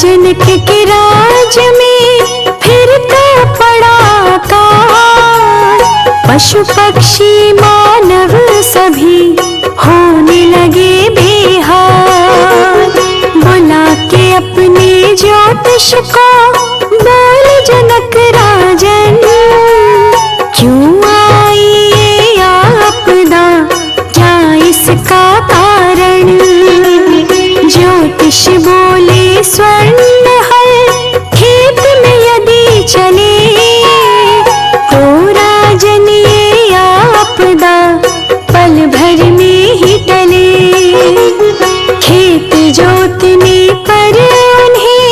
जनक के राज में फिर तो पड़ा काल। पशु पक्षी मानव सभी होने लगे बेहाल। बुला के अपने ज्योतिष को बोल जनक राजन, क्यों आई ये आपदा, क्या इसका कारण? ज्योतिष बोले स्वर्ण हल खेत में यदि चले, तो राजन ये आपदा पल भर में ही टले। खेत जोतने पर उन्हें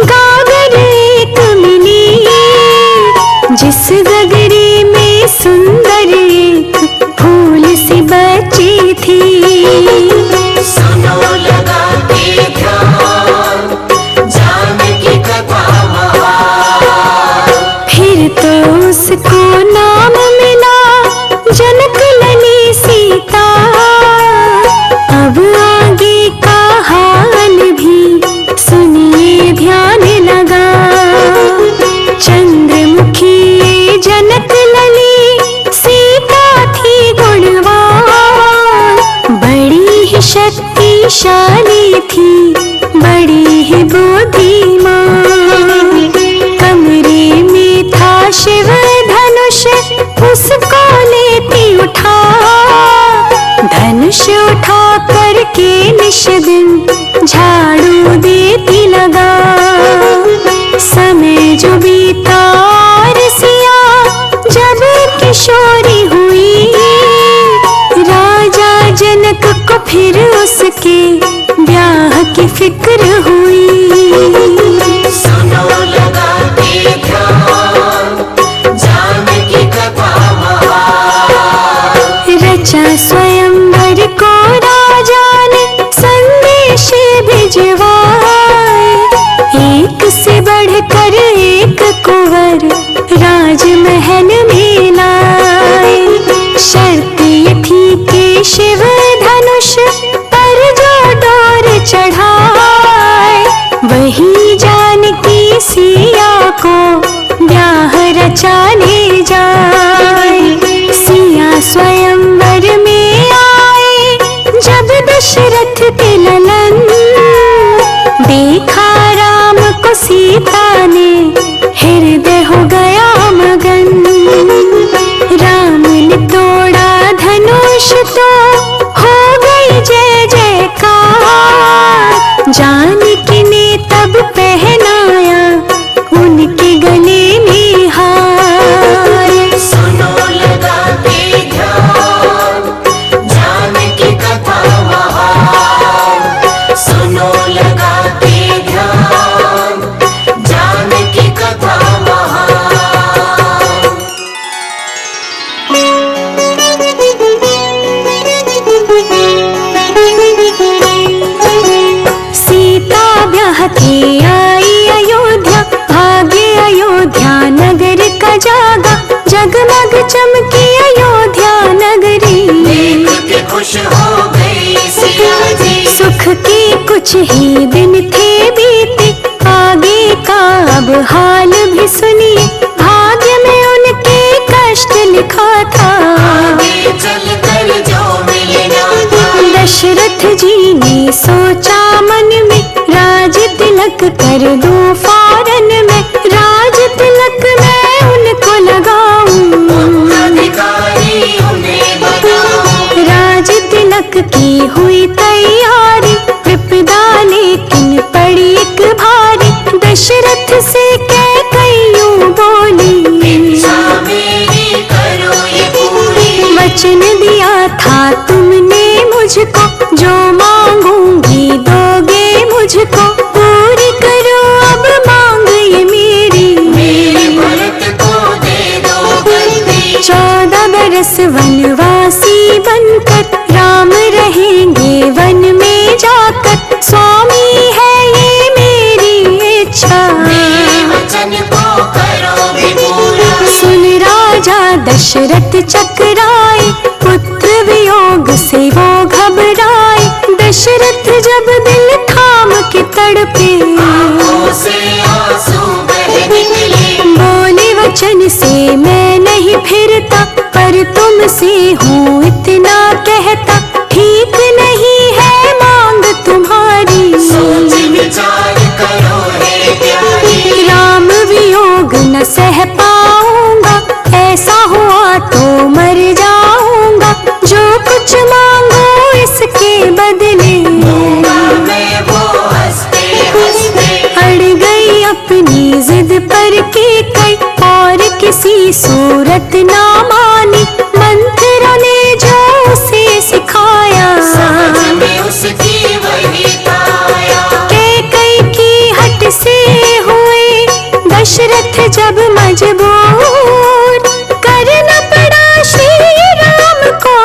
गागर एक मिली, जिस गगरी में सुंदर एक फूल सी बची थी। सुनो लगा के ध्यान, जानकी कथा महान। फिर तो उसको नाम मिला जनक लली सीता। अब आगे का हाल भी सुनिए ध्यान लगा। चंद्रमुखी ये जनक लली सीता थी गुणवान। बड़ी ही शक्तिशाली थी, बड़ी ही बुद्धिमान। कमरे में था शिव धनुष, उसको लेती उठा। धनुष उठा करके निश दिन झाड़ू देती लगा। समय जो बीता और सिया जब किशोरी हुई, राजा जनक को फिर उसके ब्याह की फिक्र हुई। सुनो लगा के ध्यान, जानकी कथा महान। रचा स्वयंवर को राजा ने संदेश भिजवाए। एक से बढ़कर एक कुंवर राजमहल में लाए। शर्त ये थी कि शिव धनुष पर जो डोर चढ़ाए, वही जानकी सिया को ब्याह रचा ले जाए। सिया स्वयंवर में आए जब दशरथ के ललन, देखा राम को सीता ने हृदय हो गया मगन। राम ने तोड़ा धनुष तो हो गई जय जयकार। जानकी ने तब पहनाया उनके गले में हार। सुनो लगा के ध्यान, जानकी कथा महान। सुनो लगा के ध्यान, जानकी कथा महान। सीता ब्याह के आई अयोध्या, भाग्य अयोध्या नगर का जागा। जगमग चमकी अयोध्या नगरी, देख के खुश हो गई सिया जी। सुख के कुछ ही दिन थे बीते, आगे का अब हाल भी सुनिए। भाग्य में उनके कष्ट लिखा था, आगे चलकर जो मिलना था। दशरथ जी ने सोचा मन में, राज तिलक कर दूं फौरन में। राज तिलक मैं उनको लगाऊं, अधिकारी उन्हें बताओ। राज तिलक की हुई तैयारी। विपदा लेकिन पड़ी एक भारी, दशरथ से कैकेयी बोली, इच्छा मेरी करो ये पूरी। वचन दिया था तुमने मुझको, जो मांगूंगी दोगे मुझको। पूरी करो अब मांग ये मेरी, मेरे भरत को दे दो गद्दी। 14 बरस वनवासी बनकर राम रहेंगे वन में जाकर। स्वामी है ये मेरी इच्छा, मेरे वचन को करो भी पूरा। सुन राजा दशरथ चकराए, पुत्र वियोग से वो घबराए। दशरथ जब दिल थाम के तड़पे, तुमसे हूँ इतना कहता, ठीक नहीं है मांग तुम्हारी। सोच विचार करो रे प्यारी, राम वियोग न सह पाऊंगा, ऐसा हुआ तो मर जाऊंगा। जो कुछ मांगो इसके बदले, दूंगा मैं वो हंसते हंसते। अड़ गई अपनी जिद पर के कई, और किसी सूरत ना मानी। मंत्र ने जो उसे सिखाया, समझ में उसकी वही काया। कैकई की हट से हुए दशरथ जब मजबूर, करना पड़ा श्री राम को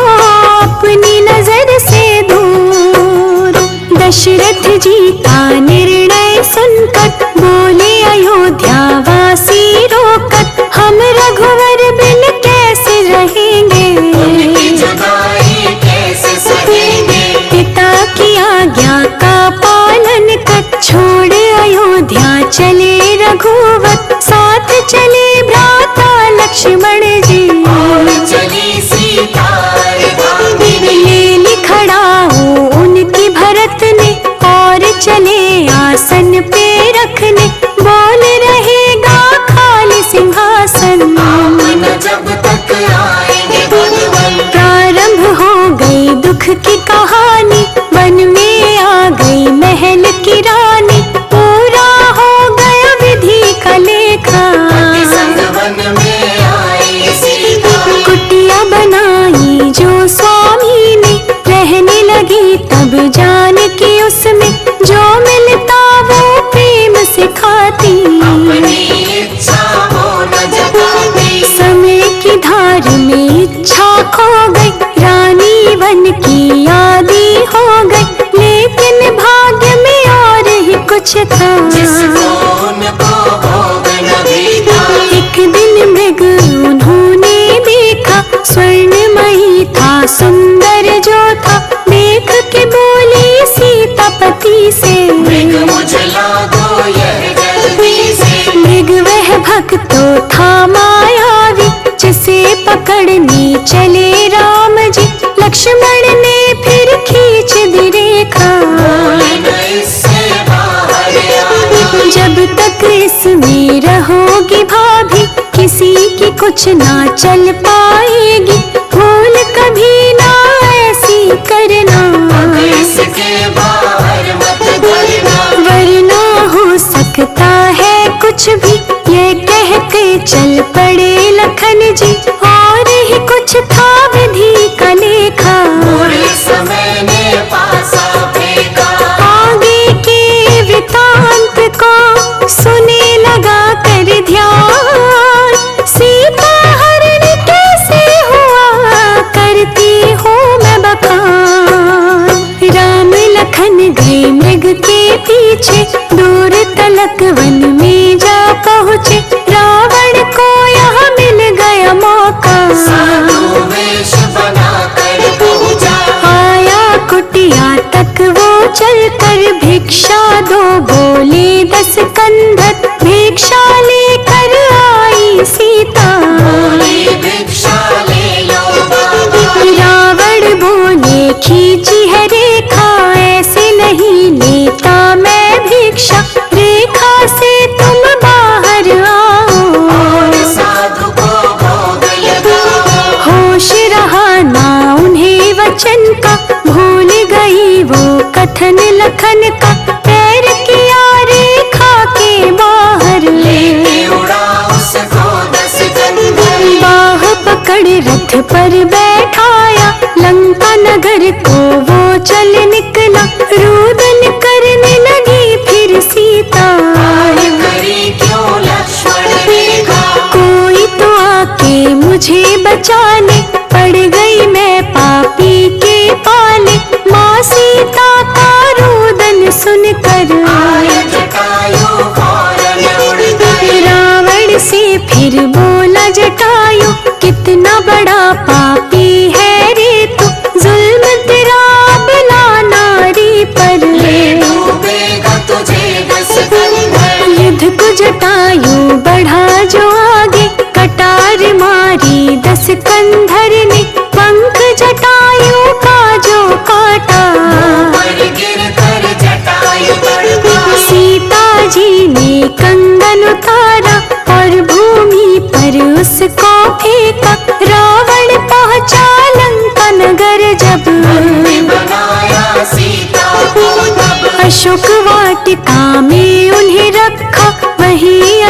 अपनी नजर से दूर। दशरथ जी का निर्णय सुनकर बोले अयोध्या वासी रोकर, हम रघुवर बिन कैसे रहेंगे, उनकी जुदाई कैसे सहेंगे। पिता की आज्ञा का पालन कर छोड़ अयोध्या चले रघुवर। साथ चले भ्राता लक्ष्मण जी, और चली सीता अर्धांगिनी। ले लिखड़ा हो उनकी भरत ने, और चले आसन पे रखने। बोल रहेगा खाली सिंहासन, आप न जब तक आएंगे भगवन। प्रारंभ हो गई दुख की कहानी, वन में आ गई महल की रानी। पूरा हो गया विधि का लेखा, पति संग वन में आई सीता। कुटिया बनाई जो स्वामी ने, रहने लगी तब जान की उसमें। जो मिलता वो प्रेम सिखाती, अपनी इच्छा वो न जताती। समय की धार में इच्छा खो गई, रानी वन की आदि हो गई। लेकिन भाग्य में और ही कुछ था, जिसको उनको भोग न बीता। एक दिन मृग उन्होंने देखा, स्वर्णमयी था सुंदर जो था। देख के बोली सीता पति से, मृग मुझे लागो यह जल्दी से। मृग वह भक्तों था मायावी, जिसे पकड़ने चले राम जी। लक्ष्मण ने फिर खींच दी रेखा, बोले न इससे बाहर आना। जब तक इसमें रहोगी भाभी, किसी की कुछ ना चल पाएगी। भूल कभी ना ऐसी करना, अब इसके बाहर मत भरना। वरना हो सकता है कुछ भी। ये कह के चल पड़े लखन जी, और ही कुछ था विधि का लेखा। पूरे समय ने पासा फेंका, आगे के वृतांत को सुने लगा कर ध्यान। सीता हरण कैसे हुआ करती हूँ मैं बखान। राम लखन गए मृग के पीछे, दूर तलक वन में जा पहुँचे। रावण को यहाँ मिल गया मौका, साधु वेश बना कर पहुँचा। आया कुटिया तक वो चलकर, भिक्षा दो बोले 10 कंधर। भिक्षा लेकर आई सीता, बोली भिक्षा ले लो बाबा। रावण बोले खींची है रेखा, ऐसे नहीं लेता मैं भिक्षा। रेखा से तुम बाहर आओ, और साधु को भोग लगाओ। होश रहा ना उन्हें वचन का, भूल गई वो कथन लखन का। पैर किया रेखा के बाहर, लेके उड़ा उसको 10 कंधर। बाह पकड़ रथ पर बैठाया, लंका नगर को वो चल निकला। रुदन करने लगी फिर सीता, आड़ करी क्यों लक्ष्मण रेखा। कोई तो आके मुझे बचाने। पड़ गई मैं पापी के पाले, माँ सीता का रुदन सुनकर। आय जटायु फौरन उड़ गए। रावण से फिर बोला जटायु, कितना बड़ा पापी है रे तू। जुल्म तेरा बला नारी पर, ले डूबेगा तुझे 10 कंधर। युद्ध को जटायु बढ़ा जो आगे, कटार मारी 10 कंधर ने।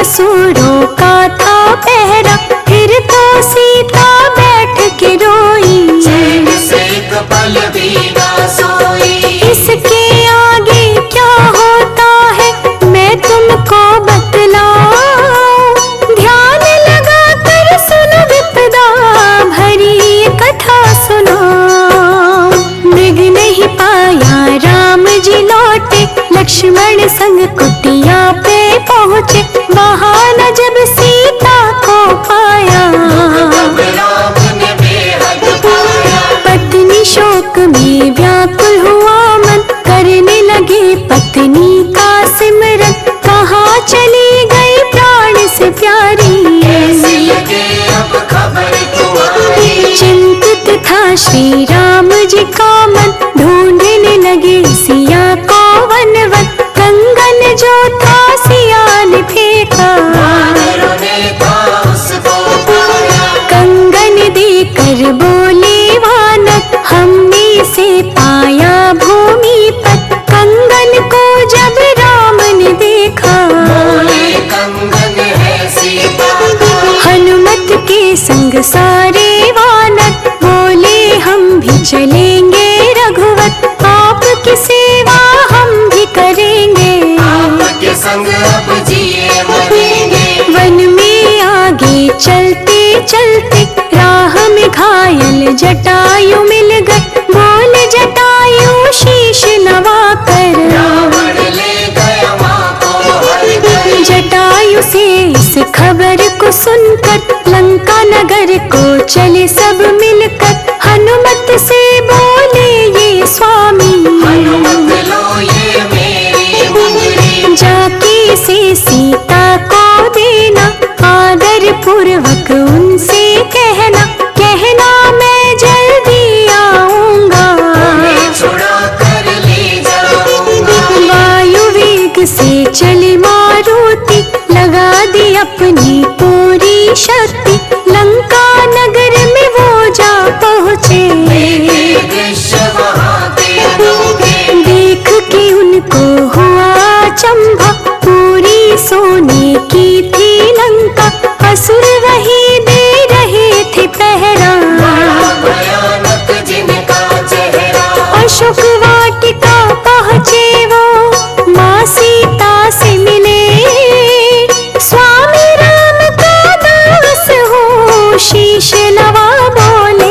असुरों का था पहरा, फिर तो सीता बैठ के रोई। चैन से एक पल भी ना सोई। इसके आगे क्या होता है मैं तुमको बतलाऊं, ध्यान लगा कर सुन विपदा भरी ये कथा सुनो। मृग नहीं पाया राम जी लौटे, लक्ष्मण संग कुटिया पे पहुँचे, वहाँ न जब सीता को पाया। तब राम ने बेहद पाया। पत्नी शोक में व्याकुल हुआ मन, करने लगे पत्नी का सिमरन, कहाँ चली गई प्राण से प्यारी। कैसी लगे अब खबर तुम्हारी। चिंतित था श्री राम जी का मन, ढूंढने लगे सिया को वन वन, कंगन जो था सिया ने फेंका। वानरों ने था उसको पाया। कंगन देकर बोले वानर, हमने से पाया भूमि पर, कंगन को जब राम ने देखा। बोले कंगन है सीता का। हनुमत के संग सारे वानर बोले, हम भी चलेंगे रघुवर, आपकी सेवा हम भी करेंगे। आपके संग अब जिए मरेंगे। वन में आगे चलते चलते राह में घायल जटायु मिल गए, बोल जटायु शीश नवा कर। रावण ले गया माँ को हर घर। जटायु से इस खबर को सुनकर लंका नगर को चले सब मिलकर, हनुमत से बोले ये स्वामी। हनुमत लो ये मेरी मुंदरी। जाके से सीता को देना, आदर पूर्वक उनसे कहना, कहना मैं जल्दी आऊंगा। उन्हें छुड़ा कर ले जाऊंगा। वायु वेग से चले मारुति, लगा दी अपनी पूरी शक्ति, लंका नगर में वो जा पहुँचे। देखे दृश्य वहाँ के अनोखे। देख के उनको हुआ चंभा, पूरी सोने की थी लंका, असुर वही दे रहे थे पहरा। बड़ा भयानक जिनका चेहरा। अशोक वाटिका पहुँचे वो, माँ सीता से मिले, स्वामी राम का दास हो शीश नवा बोले।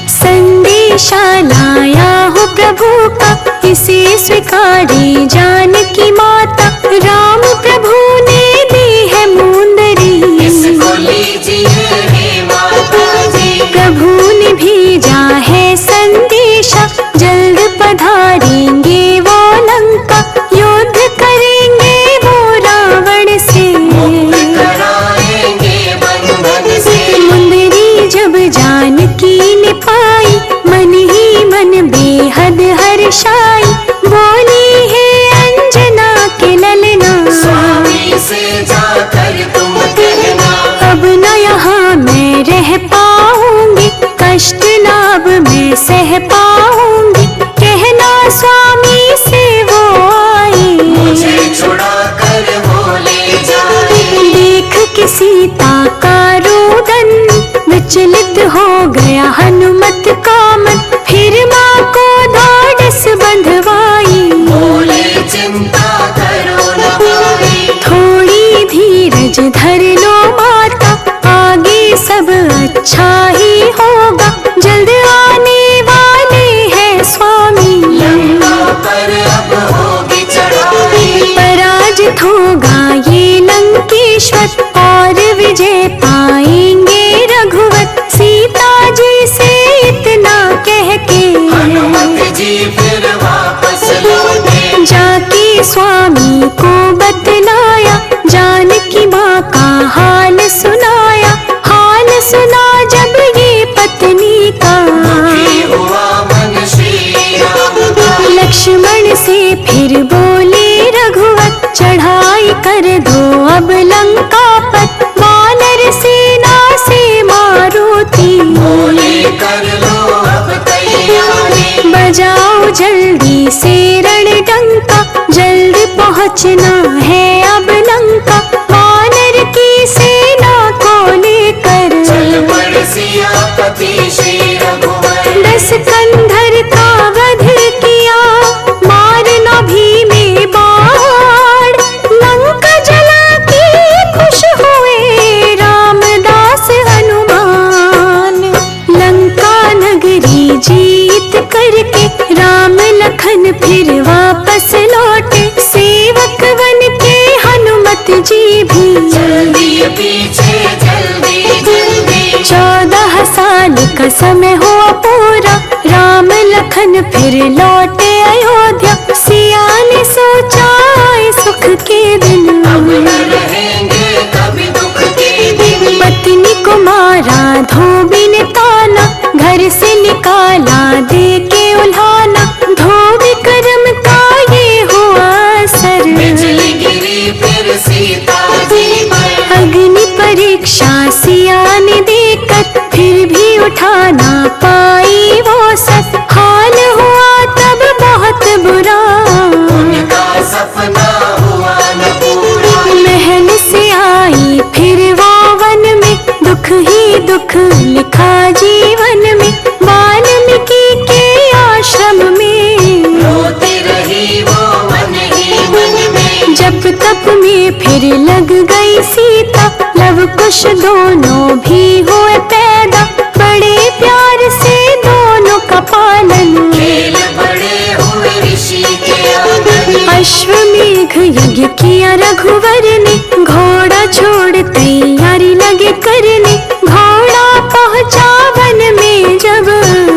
संदेशा लाया हो प्रभु का, इसे स्वीकारी जानकी माता, राम प्रभु ने दी है मुंदरी। इसको लीजिए हे माता जी। प्रभु ने भेजा है संदेशा, जल्द पधारेंगे वो लंका, युद्ध करेंगे वो रावण से। मुक्त कराएंगे बंधन से। मुंदरी जब जानकी ने पाई, मन ही मन बेहद हर्षाई, बोली है अंजना के ललना। स्वामी से जाकर तुम कहना। अब न यहाँ मैं रह पाऊंगी, कष्ट नाब मैं सह पाऊंगी, कहना स्वामी से वो आई। मुझे छुड़ा कर वो ले जाए। देख के सीता का रोदन, विचलित हो गया हनुमत का मन, फिर माँ को ढाढ़स बंधवाई। बोले चिंता करो न भाई। थोड़ी धीरज धर लो माता, आगे सब अच्छा ही होगा, जल्द आने वाले हैं स्वामी। लंका पर अब होगी चढ़ाई। पराजित होगा ये लंकेश्वर, और विजय पाएंगे रघुवर, सीता जी से इतना कह के हनुमत जी फिर वापस लौटे। जाके स्वामी को बतलाया, जानकी माँ का हाल सुनाया, हाल सुना जब ये पत्नी का। दुखी हुआ मन श्री राम का। लक्ष्मण से फिर बोले रघुवर, चढ़ाई कर दो अब लंका पर, वानर सेना से मारुति। बोले कर लो अब तैयारी। बजाओ जल्दी से रणडंका, जल्द पहुँचना है अब लंका, जल्दी पीछे जल्दी जल्दी। 14 साल का समय हुआ पूरा, राम लखन फिर लौटे अयोध्या। सिया ने सोचा आए सुख के दिन, अब न रहेंगे कभी दुख के दिन। पत्नी को मारा धोबी ने ताना, घर से निकाला दे के उल्हाना। धोबी कर्म का ये हुआ असर, बिजली गिरी फिर सीता जी पर। अग्नि परीक्षा सिया ने देकर, फिर भी उठा ना पाई वो सत। हाल हुआ तब बहुत बुरा, उनका सपना हुआ न पूरा। महल से आई फिर वो वन में, दुख ही दुख लिखा जीवन में। वाल्मीकि के आश्रम में रोती रही वो मन ही मन में। जप तप में फिर लग गई सीता, लव कुश दोनों भी हुए पैदा। बड़े प्यार से दोनों का पालन, खेल बड़े हुए ऋषि के आंगन। अश्वमेघ यज्ञ किया रघुवर ने, घोड़ा छोड़ तैयारी लगे करने। घोड़ा पहुंचा वन में जब,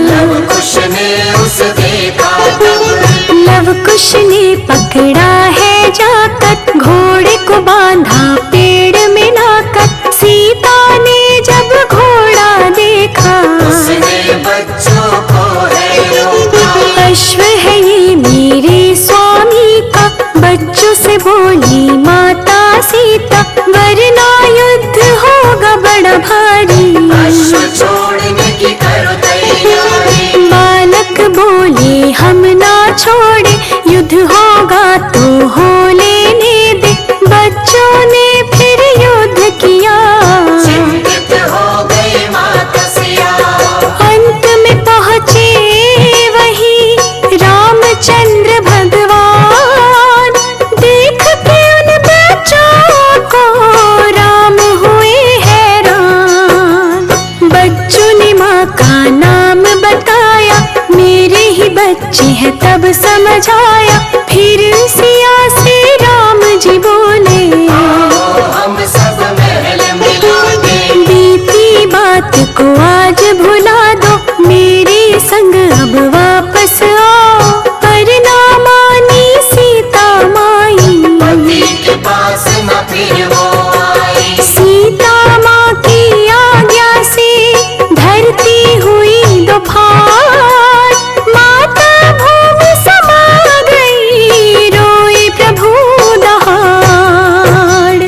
लव कुश ने उस देखा तब। लव कुश ने पकड़ा है जाकर, घोड़े को बांधा पेड़ में लाकर। सीता ने जब घोड़ा देखा, उसने बच्चों को है रोका। अश्व है ये मेरे स्वामी का, बच्चों से बोली माता सीता। वरना युद्ध होगा बड़ा भारी, अश्व छोड़ने की करो तैयारी। बालक बोले हम ना छोड़े, युद्ध होगा तो हो लेने दे। बच्चों ने फिर युद्ध किया, चिंतित हो गई माता सिया। अंत में पहुँचे वही रामचंद्र भगवान। देख के उन बच्चों को राम हुए हैरान। बच्चों ने माँ का नाम बताया, मेरे ही बच्चे हैं तब समझ आया। फिर सिया से राम जी बोले, आओ हम सब महल मिला दे। बीती बात को आज भुला दो, मेरे संग अब वापस आओ। पर ना मानी सीता माई, पति के पास न फिर वो आई। सीता माँ की आज्ञा से धरती हुई दोपहर। माता भूमि समा गई, रोए प्रभु दहाड़।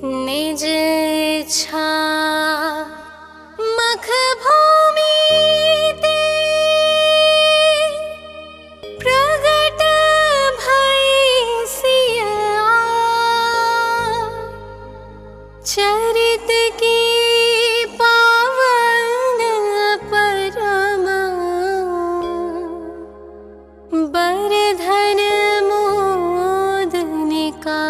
निज इच्छा मख भूमि ते, प्रगट भई सिया। चरित की पावन परम, बरधन मोद निकार।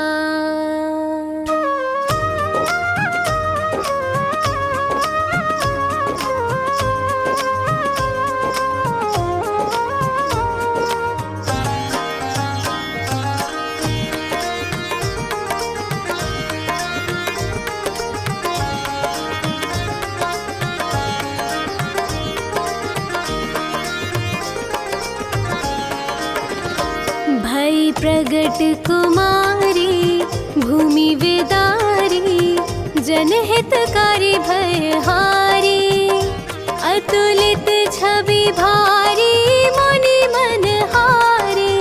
भई प्रगट कुमारी, भूमि विदारी। जनहितकारी भयहारी, अतुलित छवि भारी। मुनि मन हारी,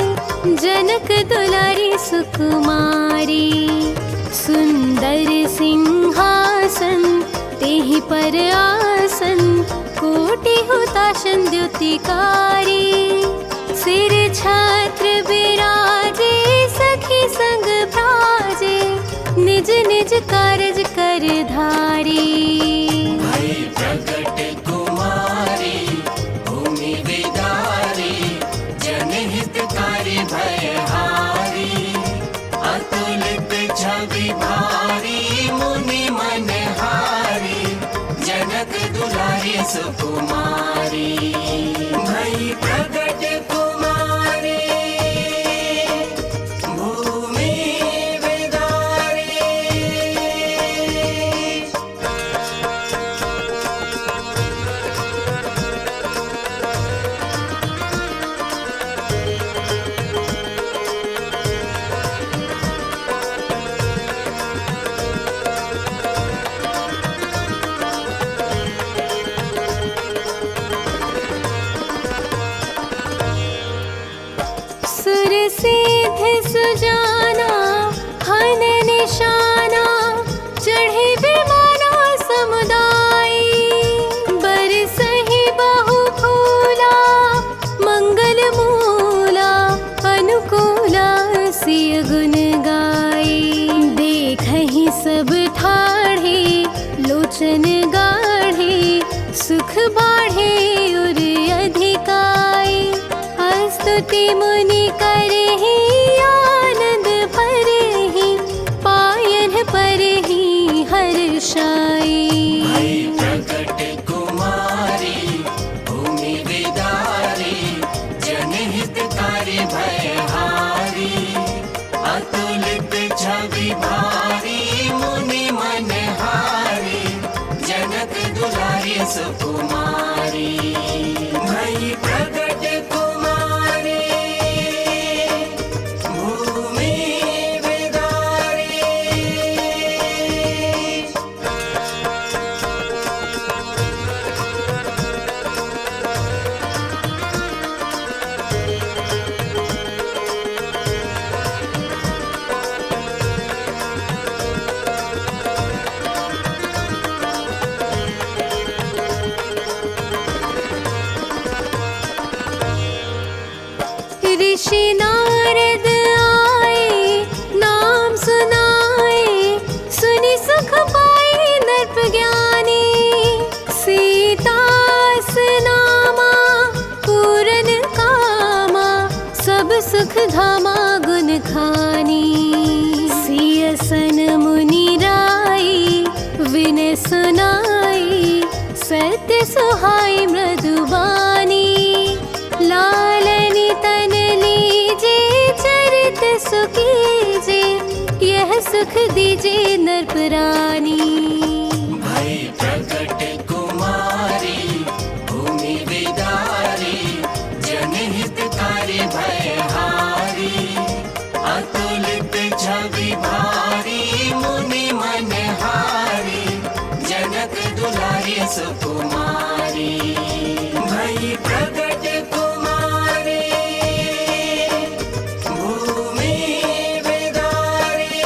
जनक दुलारी सुकुमारी। सुंदर सिंहासन तेहि पर आसन, कोटि हुताशन द्युतिकारी। सिर छत्र विराजे, सखी संग भ्राजे। निज निज कारज कर धारी। भई प्रगट कुमारी, भूमि विदारी। जनहितकारी भयहारी, अतुलित छवि भारी। मुनि मन हारी, जनक दुलारी सुकुमारी। भई प्रगट कुमारी, सिद्ध सुजाना हन निशाना चढ़े विमाना समुदाय बरसहि बहु फूला मंगल मूला अनुकूला सिय गुण गाय देखहि सब ठाढ़े लोचन गाढ़े सुख बाढ़े उर अधिकाय स्तुति मुनि करहि आनंद भरहि पायन परहि हर्षाई भई प्रकट कुमारी भूमि विदारी जनहितकारी भयहारी अतुलित छवि भारी मुनि मनहारी जनक दुलारी सुकुमारी भई प्रकट कुमारी भूमि विदारी। ऋषि नारद आए नाम सुनाए सुनि सुख पाए नरप ज्ञानी सीतास नामा पूरन कामा सब सुख धामा गुण खानी सियसन मुनि राई विनय सुनाई सत्य सुहाई मृदुबानी लालनी तन लीजे चरित सुकीजे यह सुख दीजे नरपरानी भई प्रकट कुमारी भूमि विदारी जनहितकारी भयहारी अतुलित छवि भारी मुनि मनहारी जनक दुलारी सुकुमारी भई प्रकट कुमारी भूमि विदारी।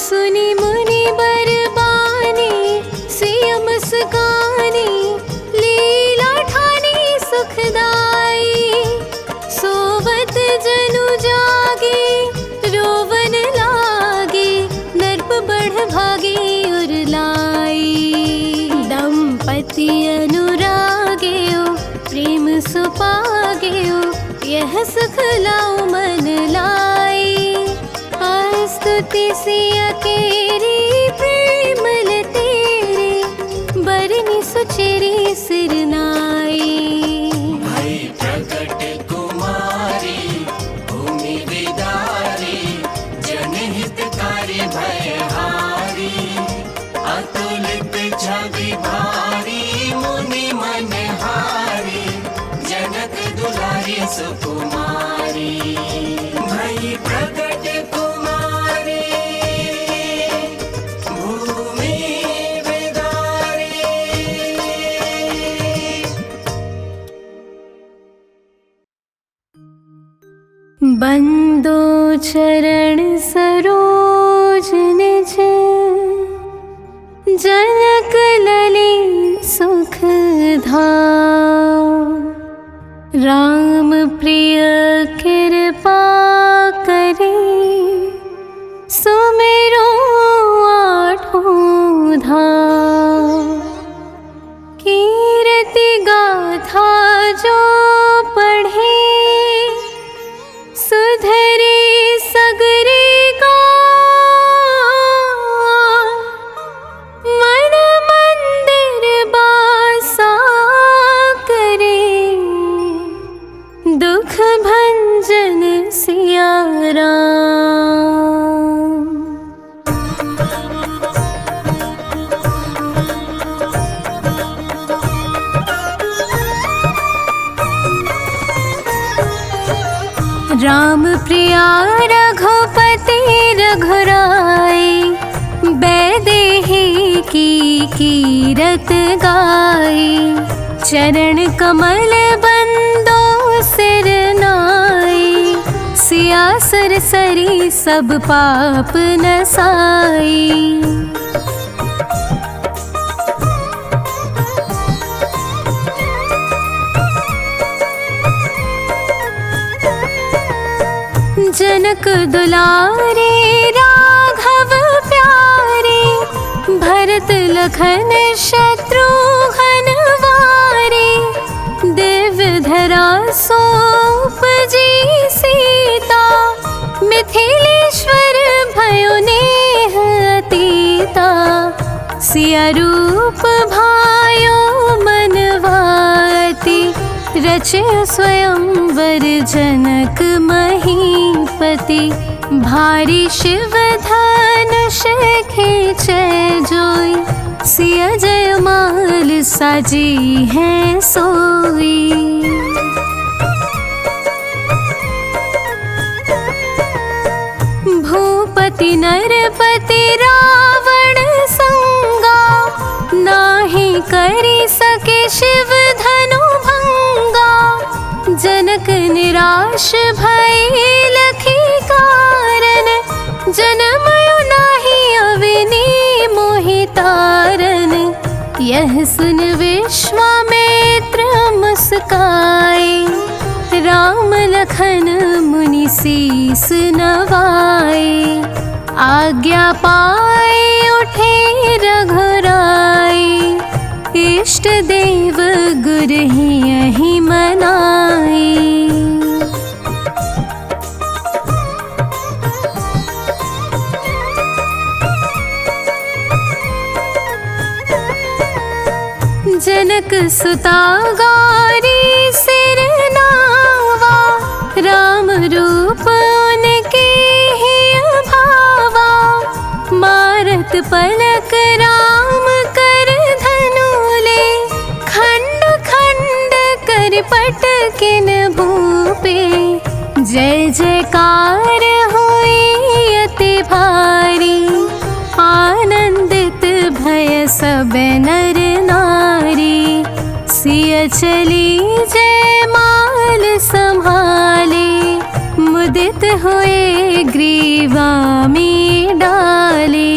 सुनि मुनि बरबानी सिय मुस्कानी लीला ठानी सुखदाई सोवत जनु जागे रोवन लागे नरप बढ़ भागे उर लाई दंपति अनुरागे प्रेम सुपागे यह सुख लाओ मन लाई स्तुति सिय केरी प्रेमल तेरे बरनी सुचेरी सिरनाई भई प्रकट कुमारी भूमि विदारी जनहितकारी भयहारी अतुलित छवि भारी मुनि मनहारी जनक दुलारी सुकुमारी भई प्रकट कुमारी भूमि विदारी। बंदो चरण सरोज निज जनक लली सुख धाम राम प्रिय कृपा करे सुमेरो आठों धाम कीर्ति गाथा जो पढ़े सुधरे सगरे का मन मंदिर बासा करे दुख भंज प्रिया रघुपति रघुराई, वैदेही की कीरत गाई। चरण कमल बंदो सिर नाई, सिया सरसरी सब पाप नसाई। जनक दुलारे राघव प्यारे, भरत लखन शत्रुघ्न वारे। दिव्य धरा सोपजी सीता, मिथिलेश्वर भयो नेह अतीता। सिया रूप भायो मनवाती, रचे स्वयंवर जनक महीपति। भारी शिव धनुष खींचे जोई, सिया जयमाल साजी है सोई। भूपति नरपति रावण संगा, नाही करी सके शिव धनु भंगा। जनक निराश भई लखी कारण, जनमयो नाही अविनी मोहि तारन। यह सुन विश्वामित्र मुस्काए, राम लखन मुनि सीस नवाए। आज्ञा पाए उठे रघुराई, इष्ट देव गुर ही यही मनाई। जनक सुता गौरी सिर नावा, राम रूप उनके ही भावा। मारत पलक राम कर धनु ले, खंड खंड कर पटकिन भूपे। जय जयकार हुई अति भारी, आनंदित भय सब नर नारी। सिया चली जयमाल संभाले, मुदित हुए ग्रीवा में डाले।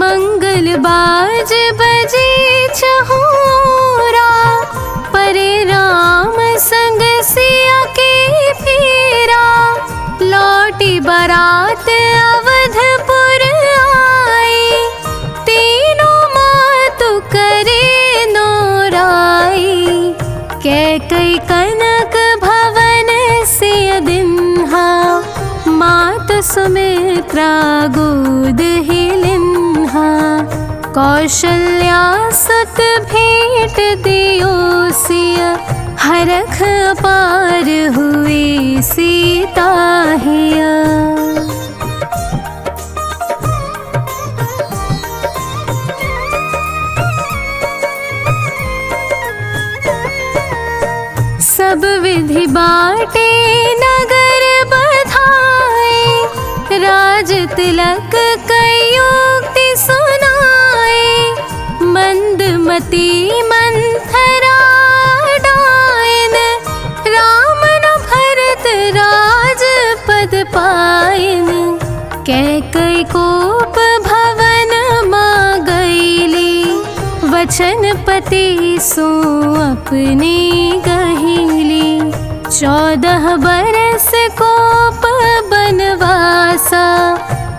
मंगल बाज बजे चहुरा, परे राम संग सिया के फेरा। लौटी बारात अवधपुर आई, तीनों मातु करे नौराई। कैकई कनक भवन से दिन्हा, मातु सुमित्रा गोद ही लिन्हा। कौशल्या सुत भेंट दियो सिया, हरख पार हुए सीता हिया। सब विधि बाटे नगर बधाए, राज तिलक कयुक्ति सुनाए। मंदमती मंथरा डायन, राम न भरत राज पद पायन। कैकई कोप भवन मा गईली, वचन पति सो अपने गहीली। 14 बरस कोप बनवासा,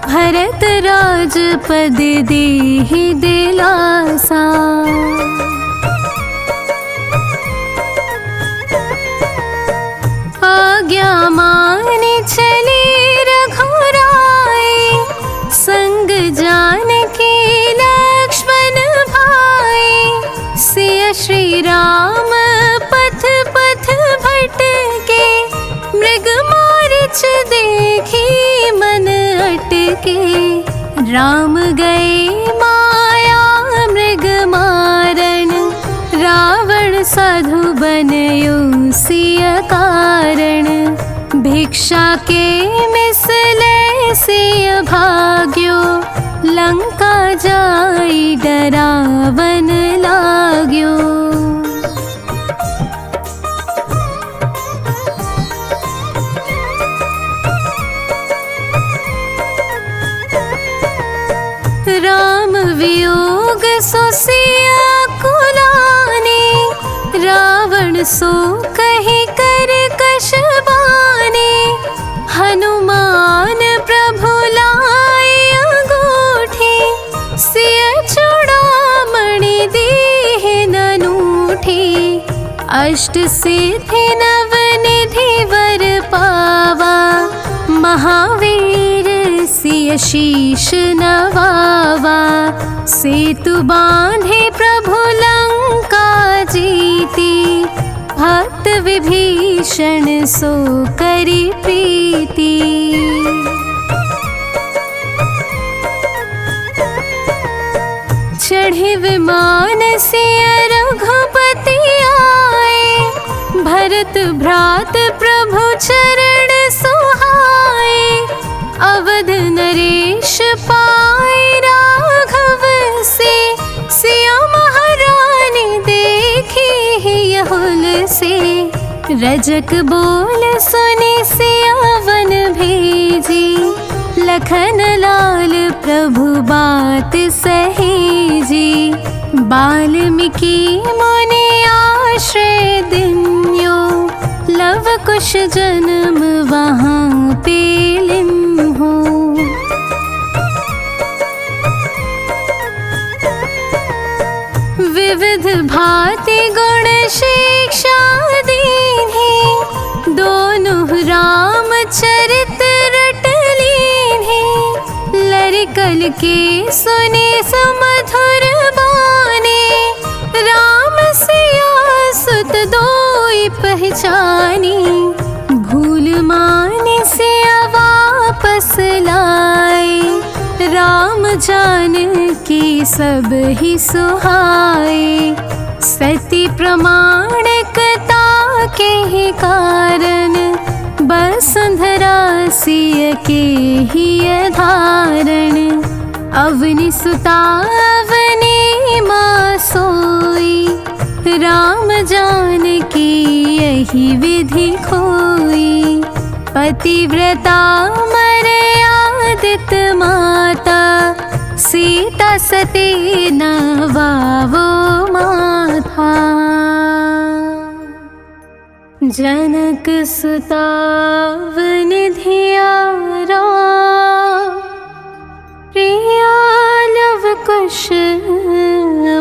भरत राज पद देहि दिलासा। आज्ञा माने चले रघुराई, संग जानकी लक्ष्मण भाई। सिया श्री राम पथ पथ भटके, मृग मारिच देखी मन अटके। राम गए माया मृग मारन, कारण, भिक्षा के मिसले से अभाग्यो, लंका जाई डरावन लाग्यो। राम वियोग सो सिया कुलाने, रावण सो कही कर कश बाने, हनुमान प्रभु लाए अंगूठे, सिया चूड़ामणि दीन अनूठे, अष्ट सिद्धि नव निधि वर पावा, महावीर सिय शीश नवावा, सेतु बांधे प्रभु लंका जीती, भक्त विभीषण सो करी प्रीति। चढ़े विमान से रघुपति आए, भरत भ्रात प्रभु चरण सुहाए, अवध नरेश पाए राघव से, सिया महारानी देखी यहुल से, रजक बोल सुने सियावन भेजी, लखन लाल प्रभु बात सहेजी, बाल्मीकि मुनि आश्रय दिन्यो, लव कुश जन्म वहाँ पे लिम्हो। विविध भांति गुण शिक्षा दीन्ही, दोनों राम चरित रट लीन्ही, लरिकल के सुने सुमधुर बाने, राम सिया सुत दोई पहचानी, भूल माने से वापस लाए, राम जान की सब ही सुहाए, सती प्रमाणिकता के ही कारण, वसुंधरा सिय के ही धारण, अवनि सुता अवनि मां सोई, राम जान की यही विधि खोई, पतिव्रता मर्यादित माता, सीता सती नवावो माथा। जनक सुता वनिधिया राम, प्रिया लव कुश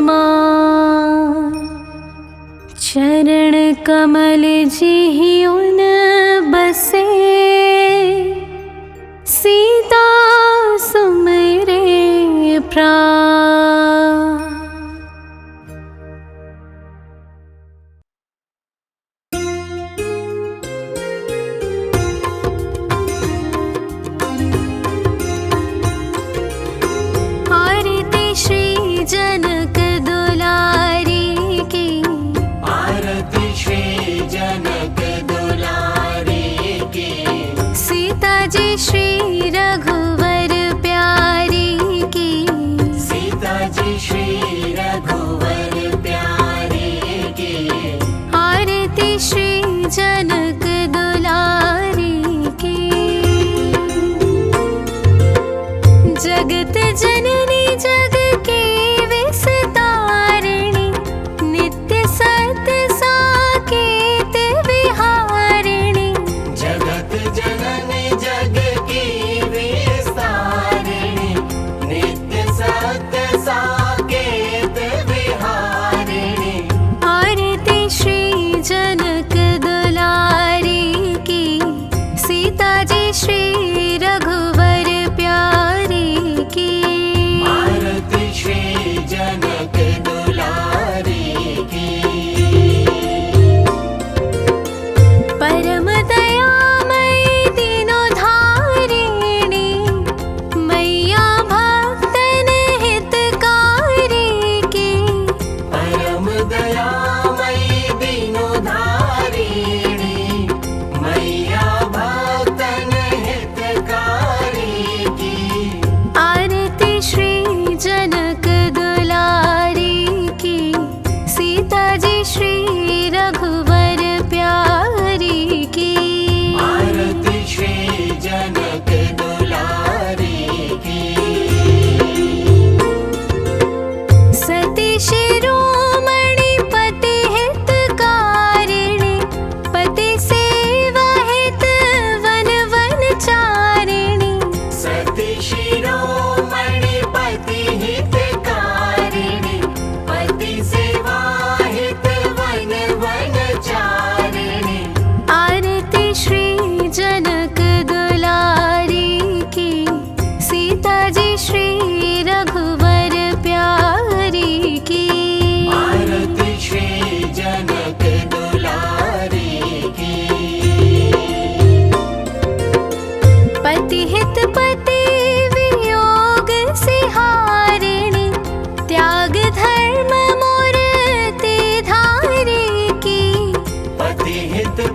मां, चरण कमल जिहि उन बसे, सीता सुमिरे प्राण। आरती श्री जनक दुलारी की, आरती श्री जनक दुलारी की, सीता जी श्री रघुवर प्यारी की, सीता जी श्री रघुवर प्यारी की, आरती श्री जनक दुलारी की। जगत जननी जग की विस्तारिणी, नित्य सत्य साकेत विहारिणी, जगत जननी जग की विस्तारिणी, नित्य सत्य साकेत विहारिणी, आरती श्री जनक दुलारी की, सीता जी श्री रघुवर प्यारी की।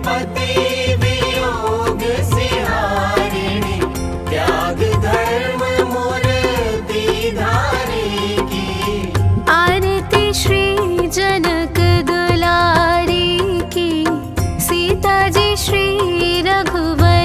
पति वियोग से हारिणी, त्याग धर्म मूर्ति धारी की। आरती श्री जनक दुलारी की, सीता जी श्री रघुवर